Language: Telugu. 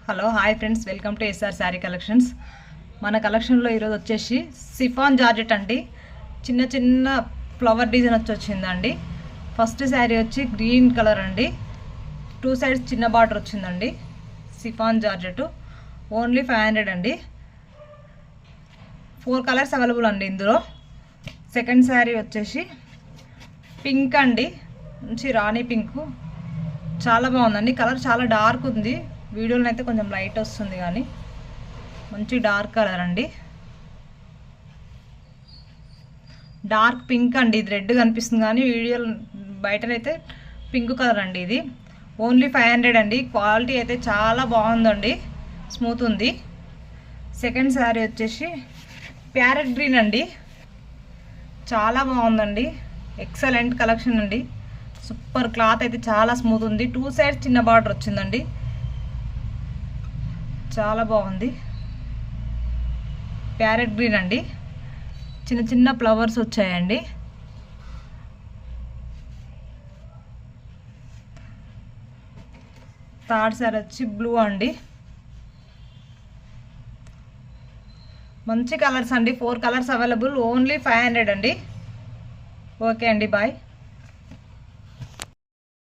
Hello hi friends, welcome to SR sari collections. మన కలెక్షన్లో ఈరోజు వచ్చేసి సిఫాన్ జార్జెట్ అండి. చిన్న చిన్న ఫ్లవర్ డిజైన్ వచ్చిందండి. ఫస్ట్ శారీ వచ్చి గ్రీన్ కలర్ అండి. 2 సైడ్స్ చిన్న బార్డర్ వచ్చిందండి. సిఫాన్ జార్జెట్ ఓన్లీ 500 అండి. 4 కలర్స్ అవైలబుల్ అండి ఇందులో. సెకండ్ శారీ వచ్చేసి పింక్ అండి, మంచి రాణి పింక్, చాలా బాగుందండి. కలర్ చాలా డార్క్ ఉంది, వీడియోలో అయితే కొంచెం లైట్ వస్తుంది కానీ మంచి డార్క్ కలర్ అండి. డార్క్ పింక్ అండి, ఇది రెడ్ కనిపిస్తుంది కానీ వీడియో బయటనైతే పింక్ కలర్ అండి. ఇది ఓన్లీ 500 అండి. క్వాలిటీ అయితే చాలా బాగుందండి, స్మూత్ ఉంది. సెకండ్ శారీ వచ్చేసి ప్యారెట్ గ్రీన్ అండి, చాలా బాగుందండి. ఎక్సలెంట్ కలెక్షన్ అండి. సూపర్ క్లాత్ అయితే చాలా స్మూత్ ఉంది. 2 సైడ్స్ చిన్న బార్డర్ వచ్చిందండి, చాలా బాగుంది. ప్యారెట్ గ్రీన్ అండి, చిన్న చిన్న ఫ్లవర్స్ వచ్చాయండి. థర్డ్ శారీ వచ్చి బ్లూ అండి. మంచి కలర్స్ అండి. 4 కలర్స్ అవైలబుల్, ఓన్లీ 500 అండి. ఓకే అండి, బాయ్.